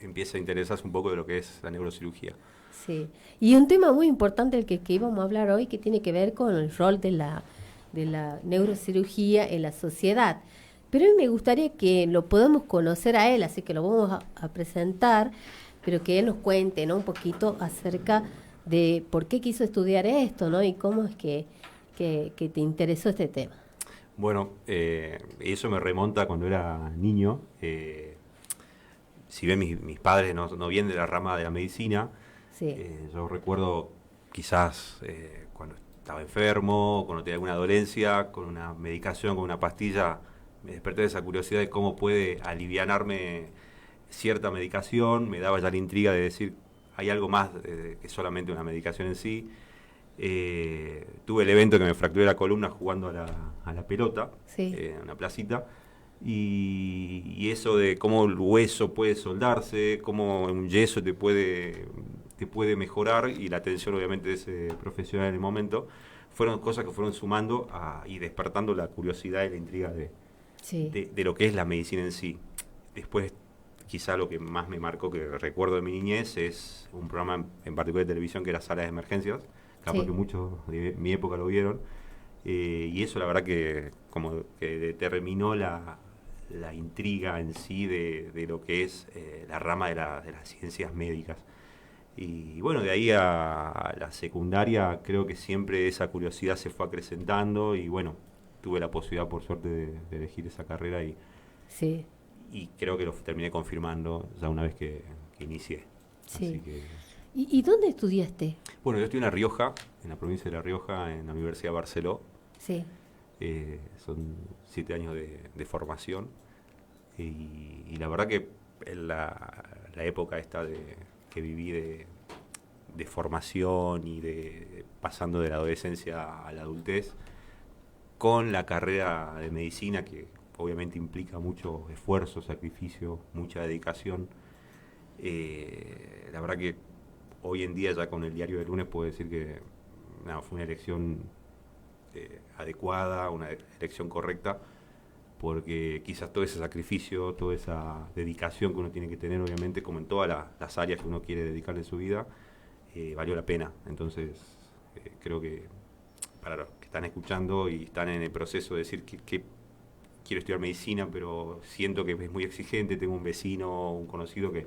empieza a interesarse un poco de lo que es la neurocirugía. Sí, y un tema muy importante el que íbamos a hablar hoy, que tiene que ver con el rol de la neurocirugía en la sociedad. Pero a mí me gustaría que lo podamos conocer a él, así que lo vamos a presentar, pero que él nos cuente, ¿no?, un poquito acerca de por qué quiso estudiar esto, ¿no? Y cómo es que te interesó este tema. Bueno, eso me remonta cuando era niño. Si bien mis padres no vienen de la rama de la medicina, Sí, yo recuerdo quizás cuando estaba enfermo, cuando tenía alguna dolencia, con una medicación, con una pastilla, me desperté de esa curiosidad de cómo puede alivianarme cierta medicación. Me daba ya la intriga de decir, hay algo más que solamente una medicación en sí. Tuve el evento que me fracturé la columna jugando a la pelota sí, en una placita. Y eso de cómo el hueso puede soldarse, cómo un yeso te puede mejorar, y la atención obviamente de ese profesional en el momento, fueron cosas que fueron sumando y despertando la curiosidad y la intriga sí, de lo que es la medicina en sí. Después, quizá lo que más me marcó, que recuerdo de mi niñez, es un programa en particular de televisión que era Sala de Emergencias, capaz que sí, muchos de mi época lo vieron, y eso la verdad que como que determinó la intriga en sí de lo que es la rama de las ciencias médicas. Y bueno, de ahí a la secundaria creo que siempre esa curiosidad se fue acrecentando, y bueno, tuve la posibilidad por suerte de elegir esa carrera, sí, y creo que lo terminé confirmando ya una vez que inicié. Así sí. que, ¿Y dónde estudiaste? bueno, yo estoy en La Rioja, en la provincia de La Rioja, en la Universidad de Barceló. Sí, Son 7 años de formación, y la verdad que en la época esta que viví de formación y de pasando de la adolescencia a la adultez, con la carrera de medicina, que obviamente implica mucho esfuerzo, sacrificio, mucha dedicación. La verdad que hoy en día, ya con el diario de lunes, puedo decir que nada, fue una elección adecuada, una elección correcta, porque quizás todo ese sacrificio, toda esa dedicación que uno tiene que tener, obviamente, como en todas las áreas que uno quiere dedicarle su vida, valió la pena. Entonces, creo que para los que están escuchando y están en el proceso de decir que quiero estudiar medicina, pero siento que es muy exigente, tengo un vecino, un conocido que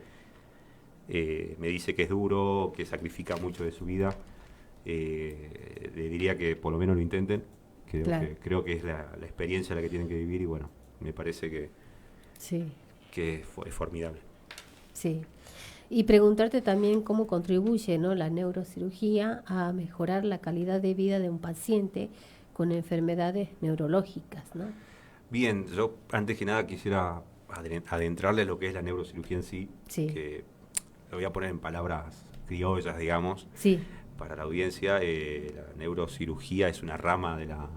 me dice que es duro, que sacrifica mucho de su vida, le diría que por lo menos lo intenten. claro, Creo que es la experiencia la que tienen que vivir, y bueno, me parece sí, que es formidable. sí. Y preguntarte también cómo contribuye, ¿no?, la neurocirugía a mejorar la calidad de vida de un paciente con enfermedades neurológicas, ¿no? Bien, yo antes que nada quisiera adentrarle a lo que es la neurocirugía en sí, Sí, que lo voy a poner en palabras criollas, digamos, sí, para la audiencia. La neurocirugía es una rama de la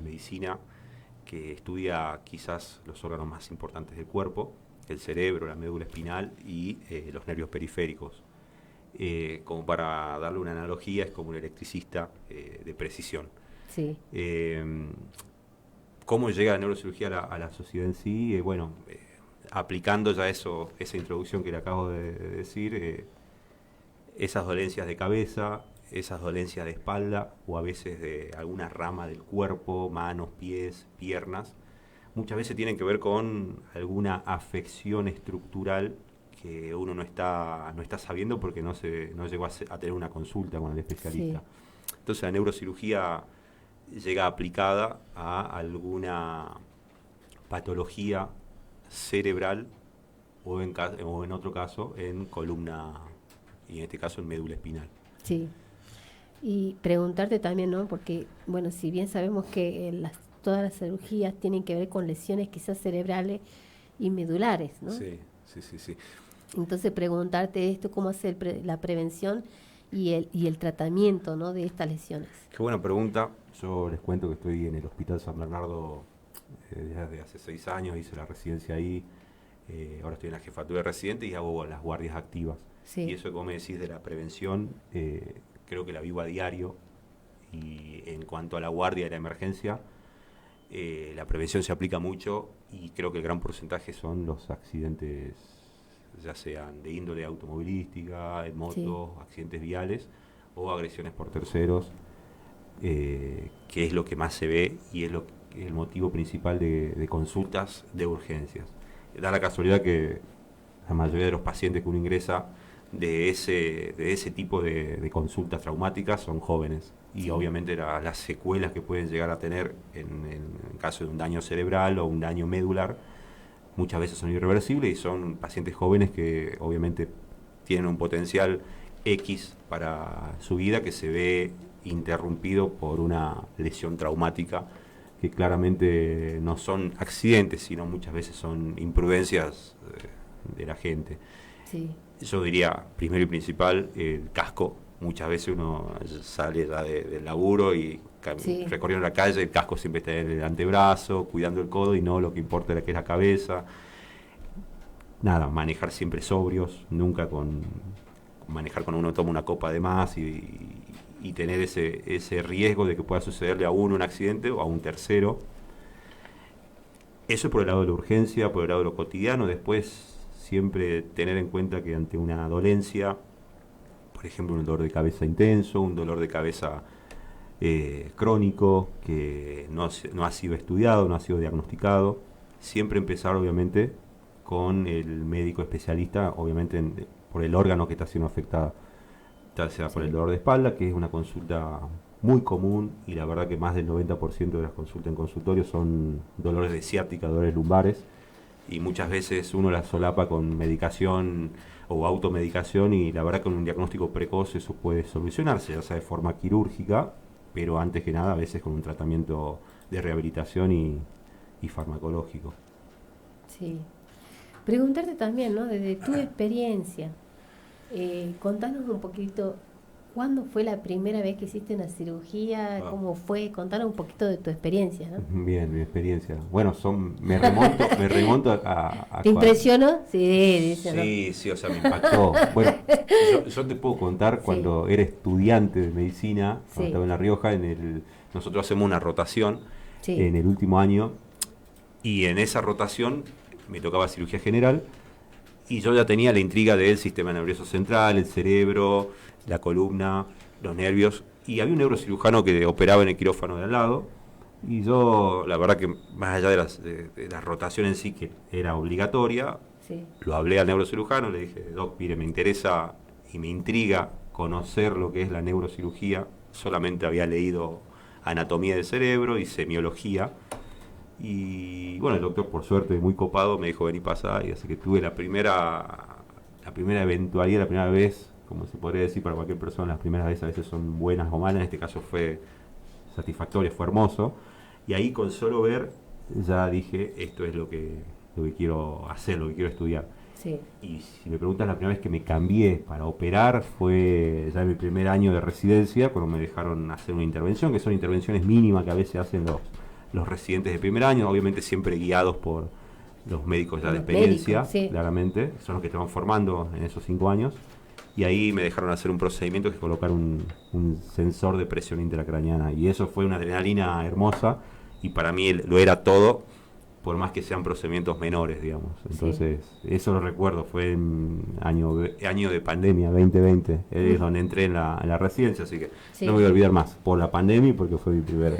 medicina que estudia quizás los órganos más importantes del cuerpo: el cerebro, la médula espinal y los nervios periféricos. Como para darle una analogía, es como un electricista de precisión. sí, Eh, ¿Cómo llega la neurocirugía a la sociedad en sí? Bueno, aplicando ya esa introducción que le acabo de decir, esas dolencias de cabeza, esas dolencias de espalda, o a veces de alguna rama del cuerpo, manos, pies, piernas, muchas veces tienen que ver con alguna afección estructural que uno no está sabiendo porque no llegó a tener una consulta con el sí, especialista. Entonces la neurocirugía llega aplicada a alguna patología cerebral, o en otro caso en columna, y en este caso en médula espinal. sí. Y preguntarte también, ¿no? Porque, bueno, si bien sabemos que todas las cirugías tienen que ver con lesiones quizás cerebrales y medulares, ¿no? Sí, sí, sí, sí. Entonces preguntarte esto, cómo hacer la prevención y el tratamiento, ¿no?, de estas lesiones. Qué buena pregunta. Yo les cuento que estoy en el Hospital San Bernardo desde hace 6 años, hice la residencia ahí. Ahora estoy en la jefatura de residente y hago las guardias activas. Y Sí, eso, como me decís, de la prevención, creo que la vivo a diario. Y en cuanto a la guardia de la emergencia, la prevención se aplica mucho, y creo que el gran porcentaje son los accidentes ya sean de índole automovilística, en motos, Sí. accidentes viales o agresiones por terceros, que es lo que más se ve y es el motivo principal de consultas de urgencias. Da la casualidad que la mayoría de los pacientes que uno ingresa de ese tipo de consultas traumáticas son jóvenes y Sí. obviamente las secuelas que pueden llegar a tener en caso de un daño cerebral o un daño medular muchas veces son irreversibles y son pacientes jóvenes que obviamente tienen un potencial X para su vida que se ve interrumpido por una lesión traumática que claramente no son accidentes, sino muchas veces son imprudencias de la gente. Sí. Yo diría, primero y principal, el casco. Muchas veces uno sale ya del laburo y Sí. recorriendo la calle, el casco siempre está en el antebrazo, cuidando el codo y no lo que importa es que es la cabeza. Nada, manejar siempre sobrios, nunca manejar cuando uno toma una copa de más y tener ese riesgo de que pueda sucederle a uno un accidente o a un tercero. Eso es por el lado de la urgencia, por el lado de lo cotidiano. Después, siempre tener en cuenta que ante una dolencia, por ejemplo, un dolor de cabeza intenso, un dolor de cabeza crónico, que no ha sido estudiado, no ha sido diagnosticado, siempre empezar, obviamente, con el médico especialista, obviamente, por el órgano que está siendo afectado, ya sea por el Sí. dolor de espalda, que es una consulta muy común y la verdad que más del 90% de las consultas en consultorio son dolores de ciática, dolores lumbares y muchas veces uno las solapa con medicación o automedicación y la verdad que con un diagnóstico precoz eso puede solucionarse, ya sea de forma quirúrgica, pero antes que nada a veces con un tratamiento de rehabilitación y farmacológico. Sí. Preguntarte también, ¿no? Desde tu experiencia, contanos un poquito, ¿cuándo fue la primera vez que hiciste una cirugía? Ah. ¿Cómo fue? Contanos un poquito de tu experiencia, ¿no? Bien, mi experiencia. Bueno, me remonto a ¿Te impresionó? Sí, dice, ¿no? Sí, sí, o sea, me impactó. Bueno, yo te puedo contar Sí, cuando era estudiante de medicina, cuando sí, estaba en La Rioja, nosotros hacemos una rotación sí, en el último año y en esa rotación me tocaba cirugía general y yo ya tenía la intriga del sistema nervioso central, el cerebro, la columna, los nervios y había un neurocirujano que operaba en el quirófano de al lado y yo, la verdad que más allá de la rotación en sí, que era obligatoria, sí, lo hablé al neurocirujano, le dije, Doc, mire, me interesa y me intriga conocer lo que es la neurocirugía. Solamente había leído anatomía del cerebro y semiología. Y bueno, el doctor, por suerte, muy copado, me dijo, vení, pasá. Y así que tuve la primera eventualidad, la primera vez, como se podría decir para cualquier persona, las primeras veces a veces son buenas o malas. En este caso fue satisfactorio, fue hermoso. Y ahí con solo ver, ya dije, esto es lo que quiero hacer, lo que quiero estudiar. sí, Y si me preguntas, la primera vez que me cambié para operar fue ya en mi primer año de residencia, cuando me dejaron hacer una intervención, que son intervenciones mínimas que a veces hacen los residentes de primer año, obviamente siempre guiados por los médicos ya de los experiencia, médicos, sí, claramente, son los que te van formando en esos 5 años. Y ahí me dejaron hacer un procedimiento que es colocar un sensor de presión intracraneana. Y eso fue una adrenalina hermosa y para mí lo era todo, por más que sean procedimientos menores, digamos. sí. Entonces, eso lo recuerdo, fue en año de pandemia, 2020, es donde entré en la residencia, así que Sí. no me voy a olvidar más, por la pandemia y porque fue mi primer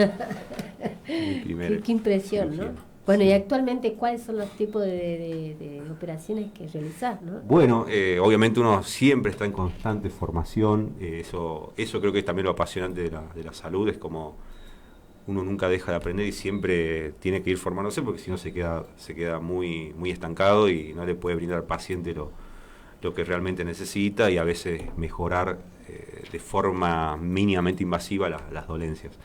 Qué impresión, cirugía. ¿no? Bueno, y Sí. actualmente, ¿cuáles son los tipos de operaciones que realizás, no? Bueno, obviamente uno siempre está en constante formación, eso creo que es también lo apasionante de la salud, es como uno nunca deja de aprender y siempre tiene que ir formándose porque si no se queda muy, muy estancado y no le puede brindar al paciente lo que realmente necesita y a veces mejorar de forma mínimamente invasiva las dolencias.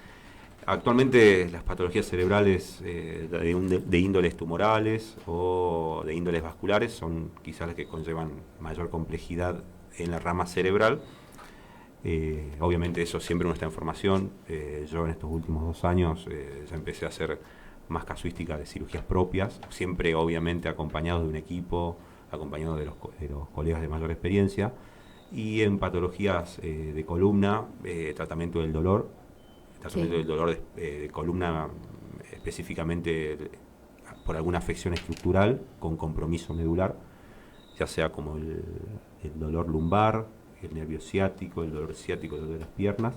Actualmente las patologías cerebrales de índoles tumorales o de índoles vasculares son quizás las que conllevan mayor complejidad en la rama cerebral. Obviamente eso siempre uno está en formación. Yo en estos últimos 2 años ya empecé a hacer más casuística de cirugías propias, siempre obviamente acompañado de un equipo, acompañado de los colegas de mayor experiencia. Y en patologías de columna, tratamiento del dolor, Sí, de columna específicamente por alguna afección estructural con compromiso medular. ya sea como el dolor lumbar, el nervio ciático, el dolor ciático, el dolor de las piernas.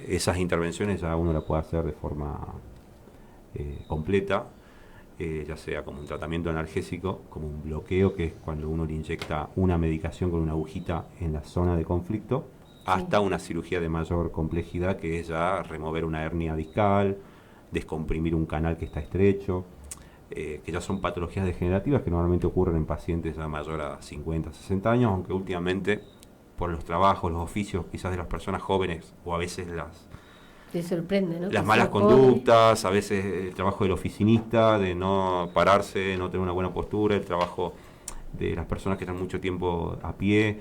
Esas intervenciones ya uno la puede hacer de forma completa, ya sea como un tratamiento analgésico, como un bloqueo, que es cuando uno le inyecta una medicación con una agujita en la zona de conflicto, hasta una cirugía de mayor complejidad, que es ya remover una hernia discal, descomprimir un canal que está estrecho, que ya son patologías degenerativas que normalmente ocurren en pacientes ya mayor a 50, 60 años, aunque últimamente por los trabajos, los oficios quizás de las personas jóvenes, o a veces te sorprende, ¿no? las malas conductas, a veces el trabajo del oficinista, de no pararse, de no tener una buena postura, el trabajo de las personas que están mucho tiempo a pie,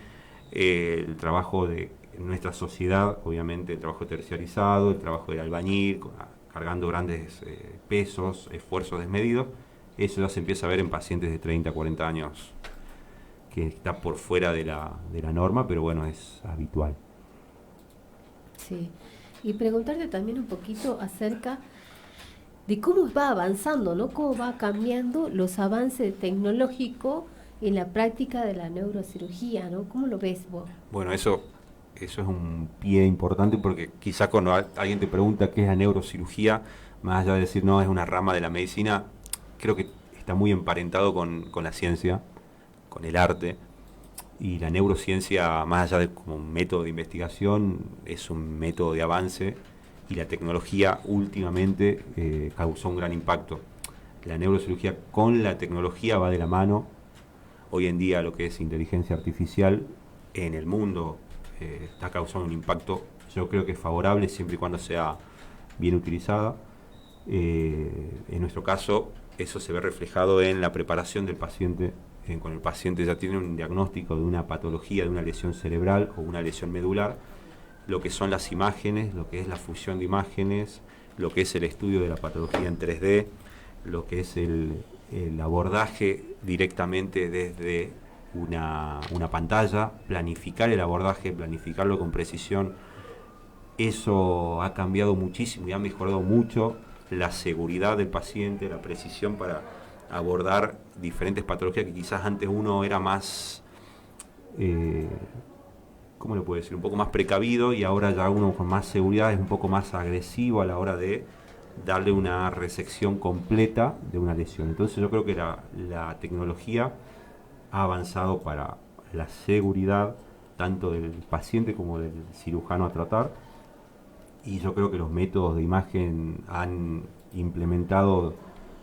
el trabajo de nuestra sociedad, obviamente el trabajo terciarizado, el trabajo del albañil, cargando grandes pesos, esfuerzos desmedidos. Eso ya se empieza a ver en pacientes de 30, 40 años, que está por fuera de la norma, pero bueno, es habitual. Sí. Y preguntarte también un poquito acerca de cómo va avanzando, ¿no? Cómo va cambiando los avances tecnológicos en la práctica de la neurocirugía, ¿no? ¿Cómo lo ves vos? Bueno, eso es un pie importante, porque quizás cuando alguien te pregunta qué es la neurocirugía, más allá de decir no, es una rama de la medicina, creo que está muy emparentado con la ciencia, con el arte. Y la neurociencia, más allá de como un método de investigación, es un método de avance, y la tecnología últimamente causó un gran impacto. La neurocirugía con la tecnología va de la mano. Hoy en día lo que es inteligencia artificial en el mundo está causando un impacto, yo creo que es favorable siempre y cuando sea bien utilizada. En nuestro caso, eso se ve reflejado en la preparación del paciente. Cuando el paciente ya tiene un diagnóstico de una patología, de una lesión cerebral o una lesión medular, lo que son las imágenes, lo que es la fusión de imágenes, lo que es el estudio de la patología en 3D, lo que es el abordaje directamente desde una pantalla, planificar el abordaje, planificarlo con precisión. Eso ha cambiado muchísimo y ha mejorado mucho la seguridad del paciente, la precisión para abordar diferentes patologías que quizás antes uno era más, ¿cómo le puedo decir? Un poco más precavido, y ahora ya uno con más seguridad es un poco más agresivo a la hora de darle una resección completa de una lesión. Entonces yo creo que la tecnología ha avanzado para la seguridad tanto del paciente como del cirujano a tratar, y yo creo que los métodos de imagen han implementado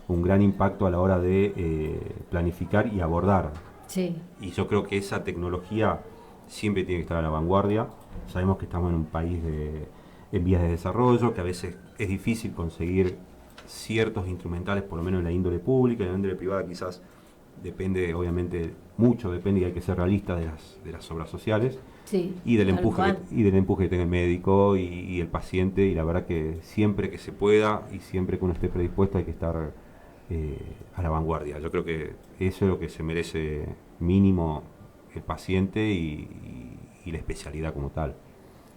un gran impacto a la hora de planificar y abordar. Sí. Y yo creo que esa tecnología siempre tiene que estar a la vanguardia. Sabemos que estamos en un país en vías de desarrollo, que a veces es difícil conseguir ciertos instrumentales, por lo menos en la índole pública. En la índole privada quizás depende, obviamente, mucho depende, y hay que ser realista de las obras sociales. Sí, y del empuje que tenga el médico y el paciente, y la verdad que siempre que se pueda y siempre que uno esté predispuesto hay que estar a la vanguardia. Yo creo que eso es lo que se merece mínimo el paciente y la especialidad como tal.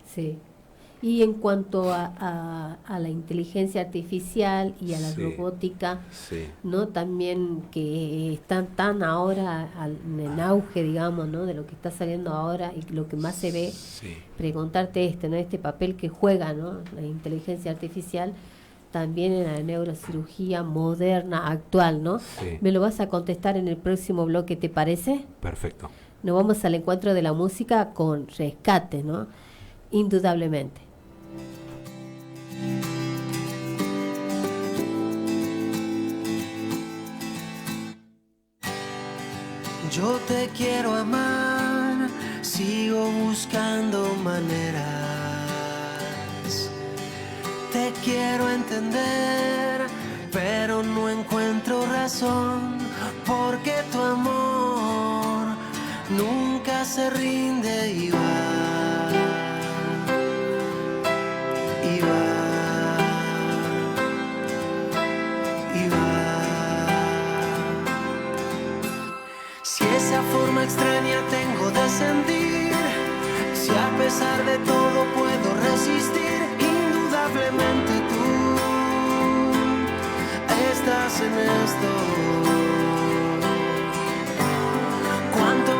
Sí. Y en cuanto a la inteligencia artificial y a la robótica, ¿no? También que están tan ahora en auge, digamos, ¿no? De lo que está saliendo ahora y lo que más se ve, preguntarte ¿no? Este papel que juega, ¿no? La inteligencia artificial también en la neurocirugía moderna, actual, ¿no? Sí. Me lo vas a contestar en el próximo bloque, ¿te parece? Perfecto. Nos vamos al encuentro de la música con Rescate, ¿no? Indudablemente. Yo te quiero amar, sigo buscando maneras. Te quiero entender, pero no encuentro razón, porque tu amor nunca se rinde y va, y va, y va. Si esa forma extraña tengo de sentir, si a pesar de todo puedo resistir, indudablemente tú estás en esto. ¿Cuánto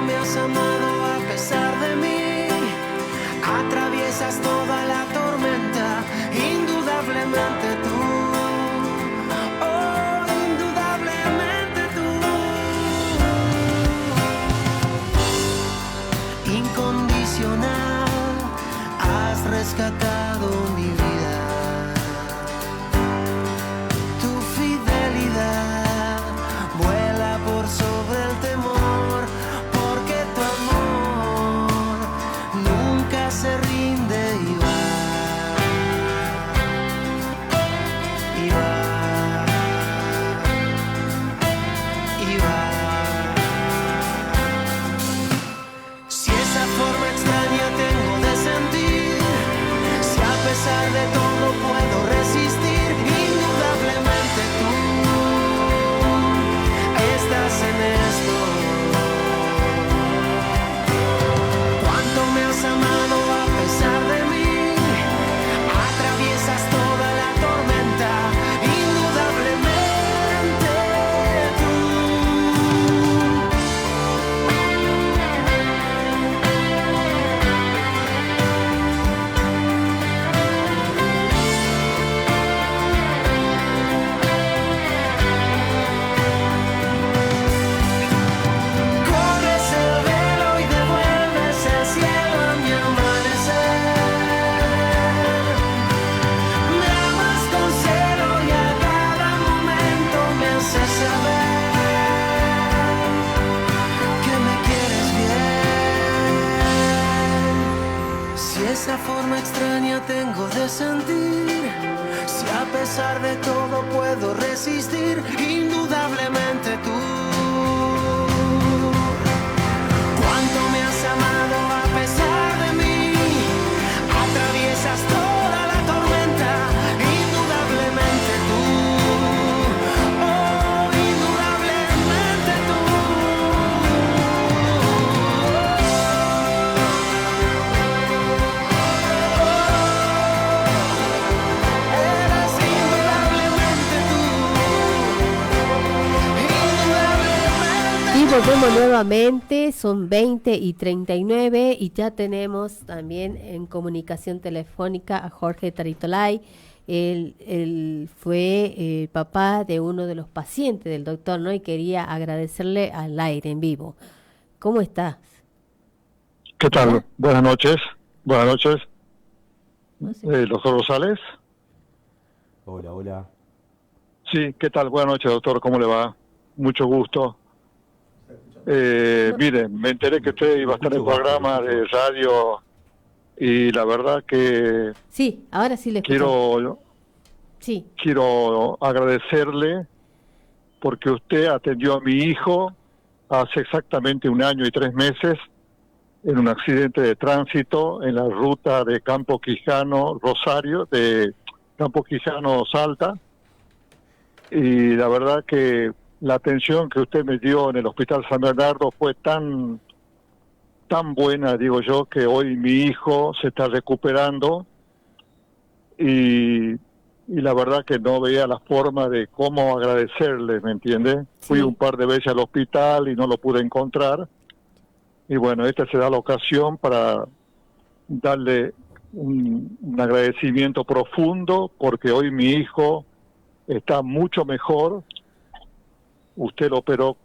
esa forma extraña tengo de sentir, si a pesar de todo puedo resistir, indudablemente tú. Cuánto me has amado a pesar de mí, atraviesas toda la tormenta, indudablemente tú. Oh, indudablemente tú. Eres indudablemente tú. Indudablemente. Y volvemos nuevamente, son 20:39 y ya tenemos también en comunicación telefónica a Jorge Taritolay. Él fue el papá de uno de los pacientes del doctor, ¿no? Y quería agradecerle al aire en vivo. ¿Cómo estás? ¿Qué tal? Hola. Buenas noches. Buenas noches. No sé. Doctor Rosales. Hola, hola. Sí, ¿qué tal? Buenas noches, doctor. ¿Cómo le va? Mucho gusto. Mire, me enteré que usted iba a estar en el programa de radio y la verdad que Sí, ahora sí le escucho. Sí, quiero agradecerle porque usted atendió a mi hijo hace exactamente 1 año y 3 meses en un accidente de tránsito en la ruta de Campo Quijano, Rosario, de Campo Quijano, Salta. Y la verdad que la atención que usted me dio en el Hospital San Bernardo fue tan buena, digo yo, que hoy mi hijo se está recuperando y la verdad que no veía la forma de cómo agradecerle, ¿me entiende? Sí. Fui un par de veces al hospital y no lo pude encontrar. Y bueno, esta será la ocasión para darle un agradecimiento profundo porque hoy mi hijo está mucho mejor. Usted lo operó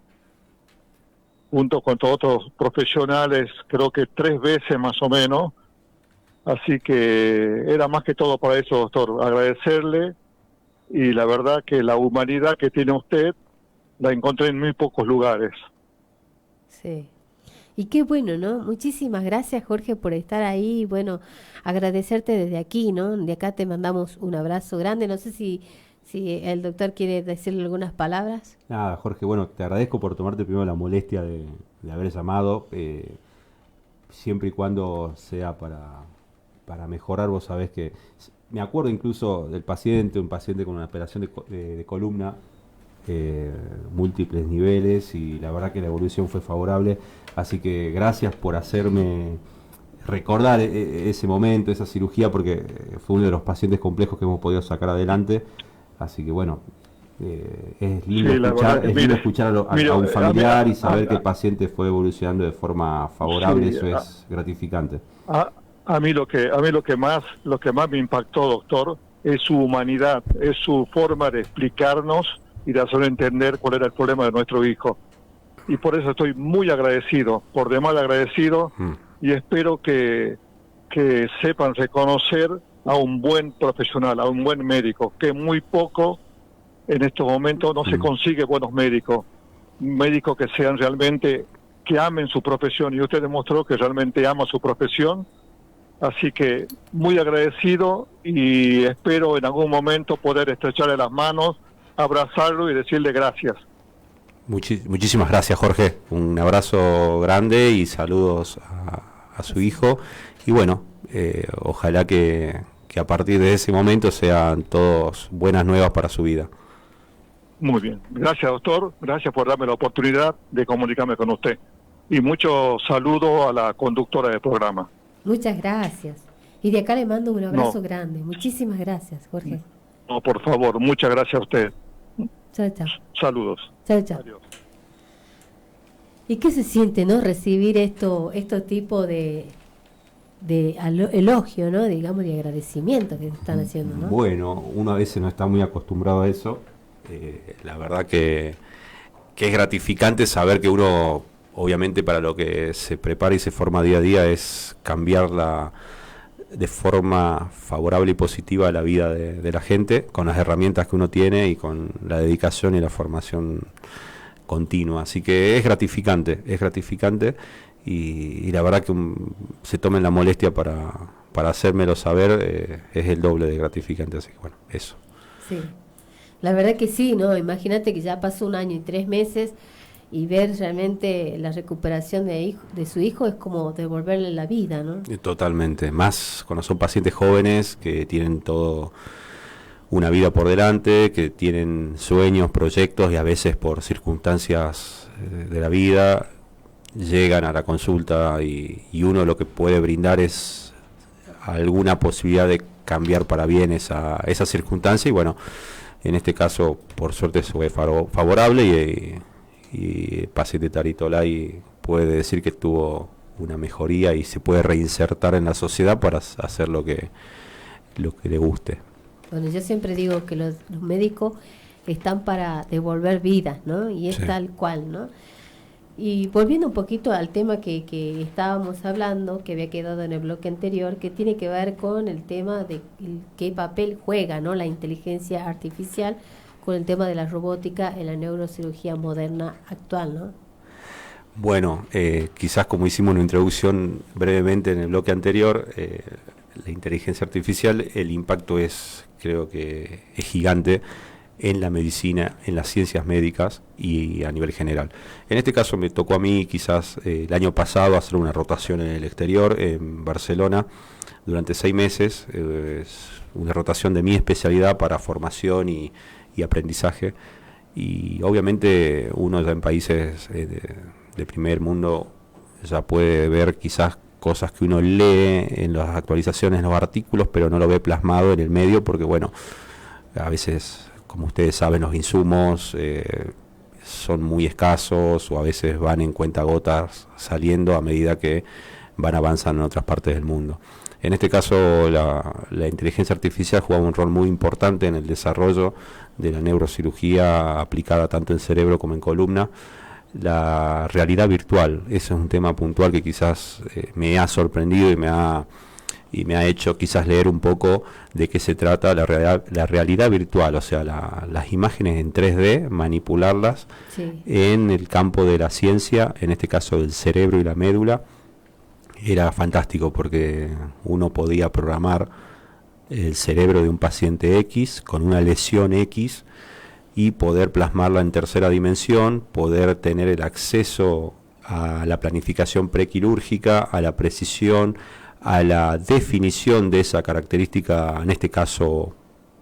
junto con todos otros profesionales, creo que 3 veces más o menos. Así que era más que todo para eso, doctor, agradecerle. Y la verdad que la humanidad que tiene usted la encontré en muy pocos lugares. sí. Y qué bueno, ¿no? Muchísimas gracias, Jorge, por estar ahí. Bueno, agradecerte desde aquí, ¿no? De acá te mandamos un abrazo grande. No sé si el doctor quiere decirle algunas palabras. Nada, Jorge, bueno, te agradezco por tomarte primero la molestia de haber llamado, siempre y cuando sea para mejorar. Vos sabés que, me acuerdo incluso del paciente, un paciente con una operación de columna, múltiples niveles, y la verdad que la evolución fue favorable, así que gracias por hacerme recordar ese momento, esa cirugía, porque fue uno de los pacientes complejos que hemos podido sacar adelante. Así que bueno, es lindo Sí, la escuchar, verdad, es lindo escuchar a un familiar y saber que el paciente fue evolucionando de forma favorable. Sí, eso es gratificante. A mí lo que más me impactó, doctor, es su humanidad, es su forma de explicarnos y de hacer entender cuál era el problema de nuestro hijo. Y por eso estoy muy agradecido, por demás agradecido, y espero que sepan reconocer a un buen profesional, a un buen médico, que muy poco en estos momentos no se consigue buenos médicos que sean realmente, que amen su profesión, y usted demostró que realmente ama su profesión. Así que muy agradecido y espero en algún momento poder estrecharle las manos, abrazarlo y decirle gracias. Muchísimas gracias, Jorge. Un abrazo grande y saludos a su hijo. Y bueno, ojalá que a partir de ese momento sean todos buenas nuevas para su vida. Muy bien. Gracias, doctor. Gracias por darme la oportunidad de comunicarme con usted. Y mucho saludo a la conductora del programa. Muchas gracias. Y de acá le mando un abrazo grande. Muchísimas gracias, Jorge. No, por favor, muchas gracias a usted. Chao, chao. Saludos. Chao, chao. Adiós. ¿Y qué se siente, no? Recibir estos tipos de elogio, ¿no? Digamos, de agradecimiento que están haciendo, ¿no? Bueno, uno a veces no está muy acostumbrado a eso. La verdad que es gratificante saber que uno, obviamente, para lo que se prepara y se forma día a día es cambiarla de forma favorable y positiva la vida de la gente, con las herramientas que uno tiene y con la dedicación y la formación continua. Así que es gratificante y la verdad que se tomen la molestia para hacérmelo saber es el doble de gratificante, así que bueno, eso. Sí, la verdad que sí, ¿no? Imagínate que ya pasó 1 año y 3 meses y ver realmente la recuperación de su hijo es como devolverle la vida, ¿no? Totalmente, más cuando son pacientes jóvenes que tienen todo una vida por delante, que tienen sueños, proyectos y a veces por circunstancias de la vida llegan a la consulta y uno lo que puede brindar es alguna posibilidad de cambiar para bien esa circunstancia y bueno, en este caso por suerte fue favorable y el paciente Taritolay puede decir que tuvo una mejoría y se puede reinsertar en la sociedad para hacer lo que le guste. Bueno, yo siempre digo que los médicos están para devolver vidas, ¿no? Y es Sí. tal cual, ¿no? Y volviendo un poquito al tema que estábamos hablando, que había quedado en el bloque anterior, que tiene que ver con el tema de qué papel juega, ¿no?, la inteligencia artificial con el tema de la robótica en la neurocirugía moderna actual, ¿no? Bueno, quizás como hicimos una introducción brevemente en el bloque anterior, la inteligencia artificial, el impacto creo que es gigante en la medicina, en las ciencias médicas y a nivel general. En este caso me tocó a mí quizás el año pasado hacer una rotación en el exterior, en Barcelona, durante 6 meses, una rotación de mi especialidad para formación y aprendizaje. Y obviamente uno ya en países de primer mundo ya puede ver quizás cosas que uno lee en las actualizaciones, en los artículos, pero no lo ve plasmado en el medio porque bueno, a veces, como ustedes saben, los insumos son muy escasos o a veces van en cuentagotas saliendo a medida que van avanzando en otras partes del mundo. En este caso la inteligencia artificial juega un rol muy importante en el desarrollo de la neurocirugía aplicada tanto en cerebro como en columna. La realidad virtual, ese es un tema puntual que quizás me ha sorprendido y me ha hecho quizás leer un poco de qué se trata la realidad virtual, o sea, las imágenes en 3D, manipularlas Sí. en el campo de la ciencia, en este caso del cerebro y la médula. Era fantástico porque uno podía programar el cerebro de un paciente X con una lesión X y poder plasmarla en tercera dimensión, poder tener el acceso a la planificación prequirúrgica, a la precisión, a la definición de esa característica, en este caso,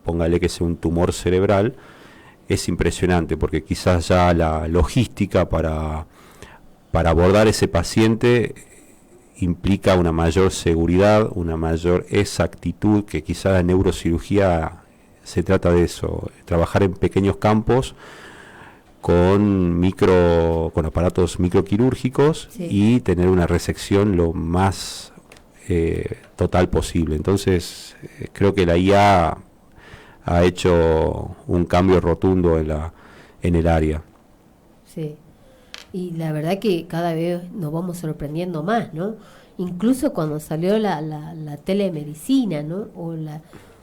póngale que sea un tumor cerebral. Es impresionante porque quizás ya la logística para abordar ese paciente implica una mayor seguridad, una mayor exactitud, que quizás la neurocirugía se trata de eso, trabajar en pequeños campos con aparatos microquirúrgicos Sí. y tener una resección lo más total posible. Entonces creo que la IA ha hecho un cambio rotundo en el área. Sí, y la verdad que cada vez nos vamos sorprendiendo más, ¿no? Incluso cuando salió la telemedicina, ¿no?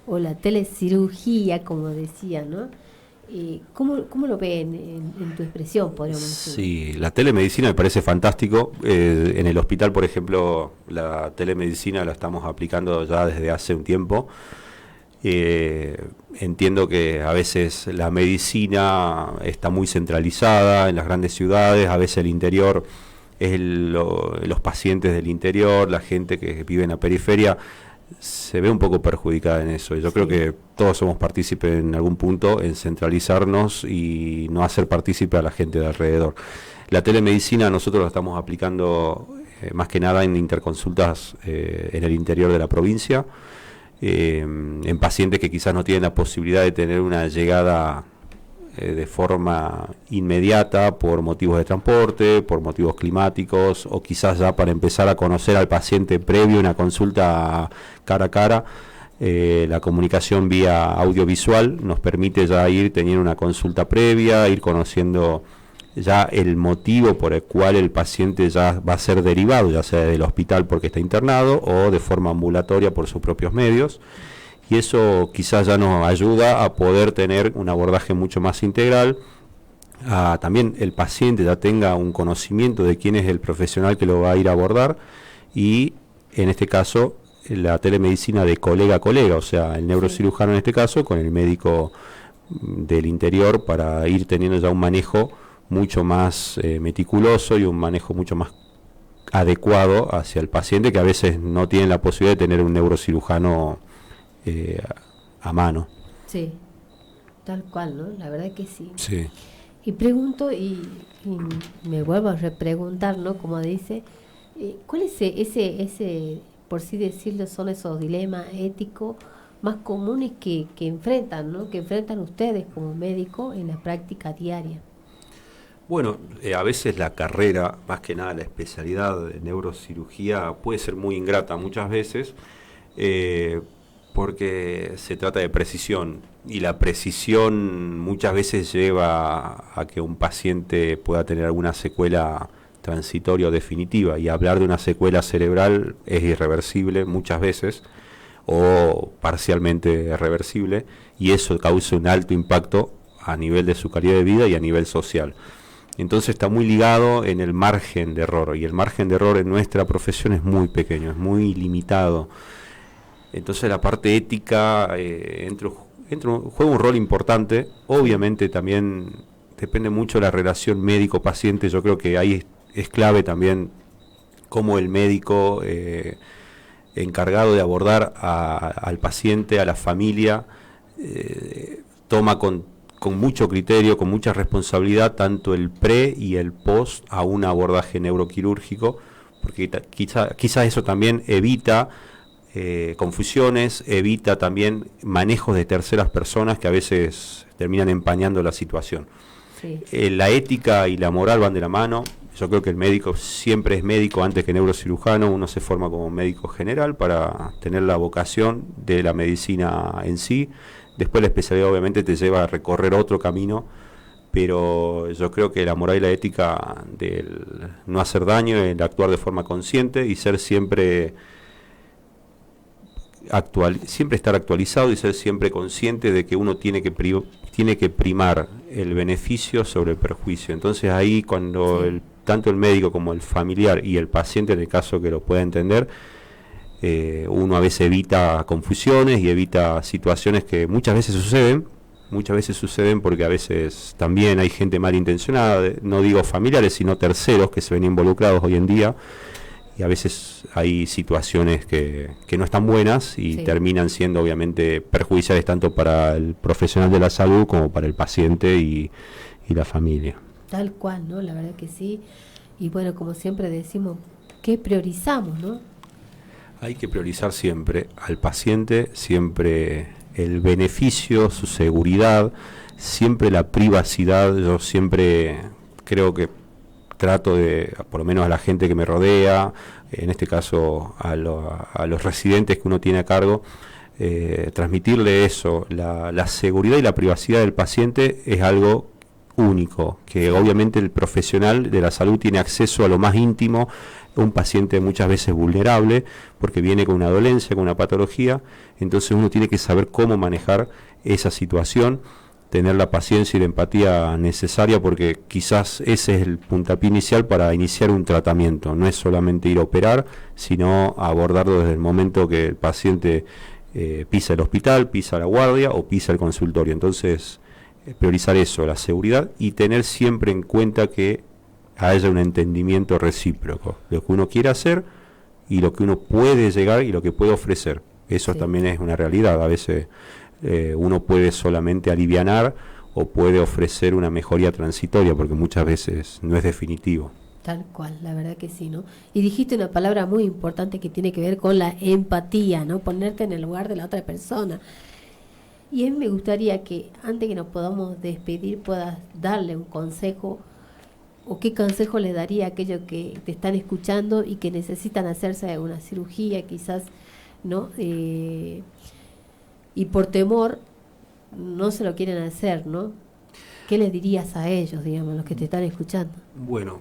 O la telecirugía, como decía, ¿no? ¿Cómo lo ven en tu expresión, podríamos decir? Sí, la telemedicina me parece fantástico. En el hospital, por ejemplo, la telemedicina la estamos aplicando ya desde hace un tiempo. Entiendo que a veces la medicina está muy centralizada en las grandes ciudades, a veces el interior es los pacientes del interior, la gente que vive en la periferia se ve un poco perjudicada en eso. Yo creo que todos somos partícipes en algún punto en centralizarnos y no hacer partícipe a la gente de alrededor. La telemedicina nosotros la estamos aplicando más que nada en interconsultas en el interior de la provincia, en pacientes que quizás no tienen la posibilidad de tener una llegada de forma inmediata por motivos de transporte, por motivos climáticos, o quizás ya para empezar a conocer al paciente previo una consulta cara a cara. La comunicación vía audiovisual nos permite ya ir teniendo una consulta previa, ir conociendo ya el motivo por el cual el paciente ya va a ser derivado, ya sea del hospital porque está internado o de forma ambulatoria por sus propios medios. Y eso quizás ya nos ayuda a poder tener un abordaje mucho más integral, también el paciente ya tenga un conocimiento de quién es el profesional que lo va a ir a abordar y en este caso la telemedicina de colega a colega, o sea, el neurocirujano en este caso con el médico del interior, para ir teniendo ya un manejo mucho más meticuloso y un manejo mucho más adecuado hacia el paciente, que a veces no tienen la posibilidad de tener un neurocirujano a mano. Sí, tal cual, ¿no? La verdad que sí. Sí. Y pregunto, y me vuelvo a repreguntar, ¿no? Como dice, ¿cuál es ese, por así decirlo, son esos dilemas éticos más comunes que enfrentan, ¿no? Que enfrentan ustedes como médicos en la práctica diaria? Bueno, a veces la carrera, más que nada la especialidad de neurocirugía, puede ser muy ingrata muchas veces, porque se trata de precisión, y la precisión muchas veces lleva a que un paciente pueda tener alguna secuela transitoria o definitiva, y hablar de una secuela cerebral es irreversible muchas veces, o parcialmente reversible, y eso causa un alto impacto a nivel de su calidad de vida y a nivel social. Entonces está muy ligado en el margen de error, y el margen de error en nuestra profesión es muy pequeño, es muy limitado. Entonces la parte ética juega un rol importante. Obviamente también depende mucho de la relación médico-paciente. Yo creo que ahí es clave también cómo el médico encargado de abordar al paciente, a la familia, toma con mucho criterio, con mucha responsabilidad, tanto el pre y el post a un abordaje neuroquirúrgico, porque quizá eso también evita confusiones, evita también manejos de terceras personas que a veces terminan empañando la situación. Sí. La ética y la moral van de la mano. Yo creo que el médico siempre es médico antes que neurocirujano. Uno se forma como médico general para tener la vocación de la medicina en sí. Después la especialidad obviamente te lleva a recorrer otro camino, pero yo creo que la moral y la ética del no hacer daño, el actuar de forma consciente y ser siempre estar actualizado y ser siempre consciente de que uno tiene que primar el beneficio sobre el perjuicio. Entonces ahí cuando tanto el médico como el familiar y el paciente, en el caso que lo pueda entender, uno a veces evita confusiones y evita situaciones que muchas veces suceden porque a veces también hay gente malintencionada, no digo familiares, sino terceros que se ven involucrados hoy en día, y a veces hay situaciones que no están buenas y terminan siendo obviamente perjudiciales tanto para el profesional de la salud como para el paciente y la familia. Tal cual, ¿no? La verdad que sí. Y bueno, como siempre decimos, ¿qué priorizamos, no? Hay que priorizar siempre al paciente, siempre el beneficio, su seguridad, siempre la privacidad. Yo siempre creo que trato de, por lo menos a la gente que me rodea, en este caso a los residentes que uno tiene a cargo, transmitirle eso, la seguridad y la privacidad del paciente es algo único, que obviamente el profesional de la salud tiene acceso a lo más íntimo, un paciente muchas veces vulnerable, porque viene con una dolencia, con una patología, entonces uno tiene que saber cómo manejar esa situación, tener la paciencia y la empatía necesaria, porque quizás ese es el puntapié inicial para iniciar un tratamiento, no es solamente ir a operar, sino abordarlo desde el momento que el paciente pisa el hospital, pisa la guardia o pisa el consultorio. Entonces priorizar eso, la seguridad, y tener siempre en cuenta que haya un entendimiento recíproco, lo que uno quiere hacer y lo que uno puede llegar y lo que puede ofrecer. Eso también es una realidad. A veces uno puede solamente alivianar o puede ofrecer una mejoría transitoria, porque muchas veces no es definitivo. Tal cual, la verdad que sí, ¿no? Y dijiste una palabra muy importante que tiene que ver con la empatía, ¿no? Ponerte en el lugar de la otra persona. Y a mí me gustaría que, antes que nos podamos despedir, puedas darle un consejo, o qué consejo le daría a aquellos que te están escuchando y que necesitan hacerse una cirugía, quizás, ¿no? Y por temor no se lo quieren hacer, ¿no? ¿Qué les dirías a ellos, digamos, los que te están escuchando? Bueno,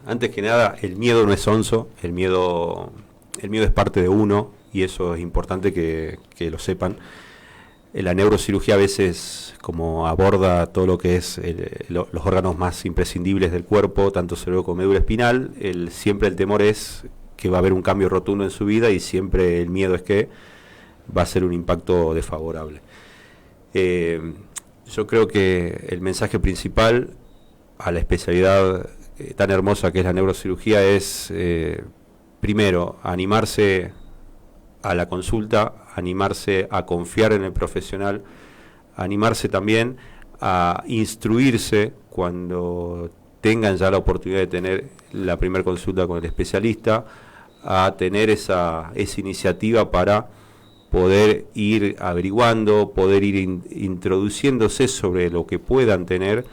antes que nada, el miedo no es onzo, el miedo es parte de uno, y eso es importante que lo sepan. La neurocirugía a veces, como aborda todo lo que es los órganos más imprescindibles del cuerpo, tanto cerebro como médula espinal, siempre el temor es que va a haber un cambio rotundo en su vida y siempre el miedo es que va a ser un impacto desfavorable. Yo creo que el mensaje principal a la especialidad tan hermosa que es la neurocirugía es, primero, animarse a la consulta, animarse a confiar en el profesional, animarse también a instruirse cuando tengan ya la oportunidad de tener la primera consulta con el especialista, a tener esa iniciativa para poder ir averiguando, poder ir introduciéndose sobre lo que puedan tener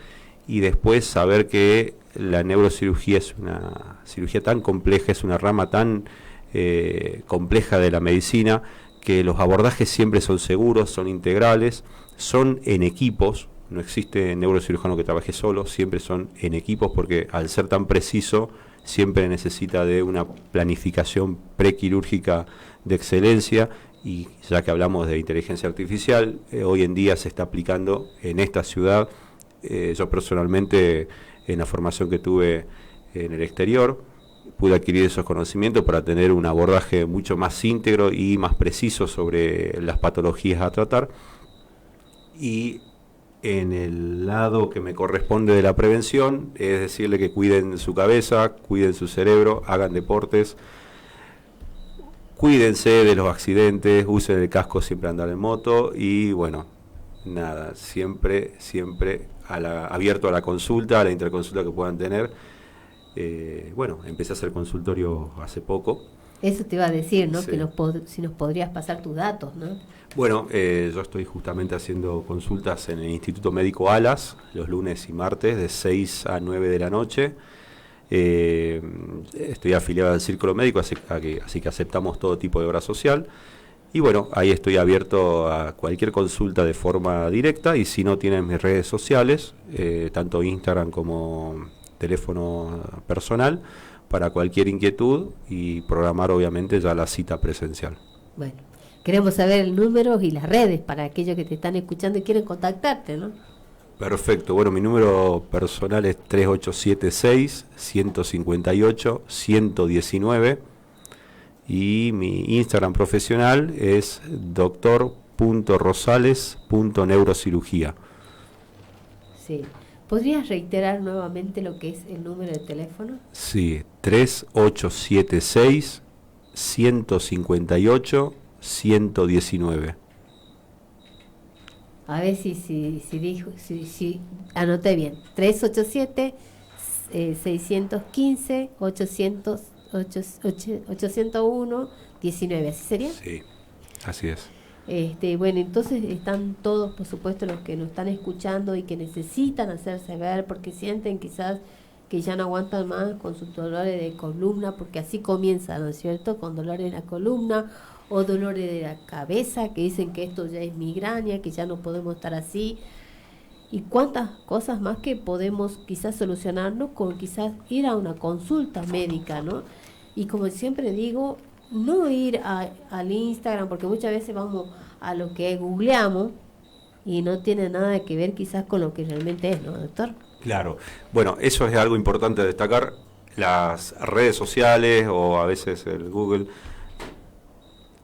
y después saber que la neurocirugía es una cirugía tan compleja, es una rama tan compleja de la medicina, que los abordajes siempre son seguros, son integrales, son en equipos. No existe neurocirujano que trabaje solo, siempre son en equipos porque al ser tan preciso siempre necesita de una planificación prequirúrgica de excelencia y ya que hablamos de inteligencia artificial, hoy en día se está aplicando en esta ciudad. Yo personalmente en la formación que tuve en el exterior pude adquirir esos conocimientos para tener un abordaje mucho más íntegro y más preciso sobre las patologías a tratar. Y en el lado que me corresponde de la prevención, es decirle que cuiden su cabeza, cuiden su cerebro, hagan deportes, cuídense de los accidentes, usen el casco siempre andar en moto y bueno, nada, siempre abierto a la consulta, a la interconsulta que puedan tener. Bueno, empecé a hacer consultorio hace poco. Eso te iba a decir, ¿no? Sí. Que si nos podrías pasar tus datos, ¿no? Bueno, yo estoy justamente haciendo consultas en el Instituto Médico Alas, los lunes y martes, de 6 a 9 de la noche. Estoy afiliado al Círculo Médico, así que aceptamos todo tipo de obra social. Y bueno, ahí estoy abierto a cualquier consulta de forma directa, y si no tienen mis redes sociales, tanto Instagram como teléfono personal, para cualquier inquietud y programar obviamente ya la cita presencial. Bueno, queremos saber el número y las redes para aquellos que te están escuchando y quieren contactarte, ¿no? Perfecto, bueno, mi número personal es 3876-158-119 y mi Instagram profesional es doctor.rosales.neurocirugía. Sí. ¿Podrías reiterar nuevamente lo que es el número de teléfono? Sí, 3876-158-119. A ver si anoté bien. 387-615-801-19. ¿Así sería? Sí, así es. Bueno, entonces están todos, por supuesto, los que nos están escuchando y que necesitan hacerse ver porque sienten quizás que ya no aguantan más con sus dolores de columna, porque así comienza, ¿no es cierto? Con dolores de la columna o dolores de la cabeza, que dicen que esto ya es migraña, que ya no podemos estar así. Y cuántas cosas más que podemos quizás solucionarnos con quizás ir a una consulta médica, ¿no? Y como siempre digo, no ir al Instagram, porque muchas veces vamos a lo que googleamos y no tiene nada que ver quizás con lo que realmente es, ¿no, doctor? Claro. Bueno, eso es algo importante a destacar. Las redes sociales o a veces el Google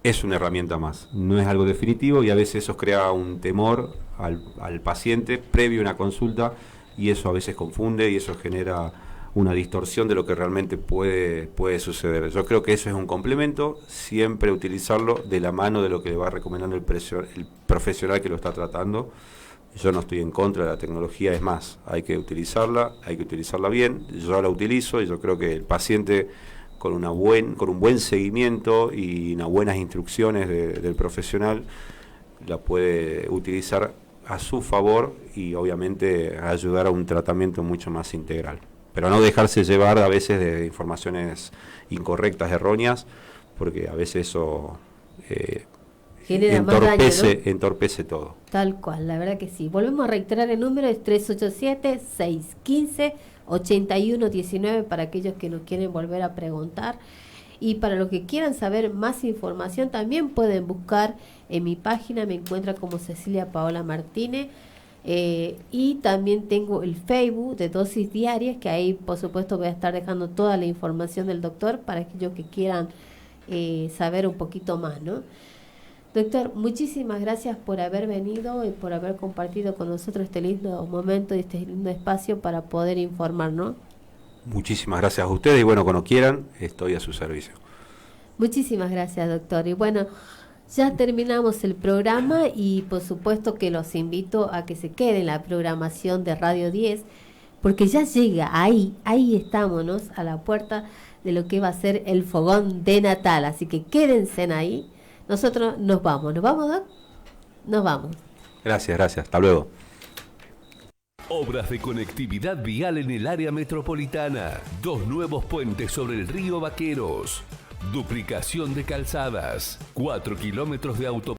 es una herramienta más. No es algo definitivo y a veces eso crea un temor al paciente previo a una consulta y eso a veces confunde y eso genera una distorsión de lo que realmente puede suceder. Yo creo que eso es un complemento, siempre utilizarlo de la mano de lo que le va recomendando el profesional que lo está tratando. Yo no estoy en contra de la tecnología, es más, hay que utilizarla bien. Yo la utilizo y yo creo que el paciente con un buen seguimiento y unas buenas instrucciones del profesional la puede utilizar a su favor y obviamente ayudar a un tratamiento mucho más integral. Pero no dejarse llevar a veces de informaciones incorrectas, erróneas, porque a veces eso entorpece todo. Tal cual, la verdad que sí. Volvemos a reiterar el número, es 387-615-8119 para aquellos que nos quieren volver a preguntar. Y para los que quieran saber más información, también pueden buscar en mi página, me encuentra como Cecilia Paola Martínez. Y también tengo el Facebook de Dosis Diarias, que ahí por supuesto voy a estar dejando toda la información del doctor para aquellos que quieran saber un poquito más, ¿no? Doctor, muchísimas gracias por haber venido y por haber compartido con nosotros este lindo momento y este lindo espacio para poder informarnos. Muchísimas gracias a ustedes y bueno, cuando quieran, estoy a su servicio. Muchísimas gracias, doctor. Y bueno, ya terminamos el programa y por supuesto que los invito a que se queden en la programación de Radio 10, porque ya llega ahí estamos, ¿no? A la puerta de lo que va a ser el fogón de Natal, así que quédense ahí. Nosotros nos vamos, Doc? Nos vamos. Gracias, hasta luego. Obras de conectividad vial en el área metropolitana. 2 nuevos puentes sobre el río Vaqueros. Duplicación de calzadas. 4 kilómetros de autopista.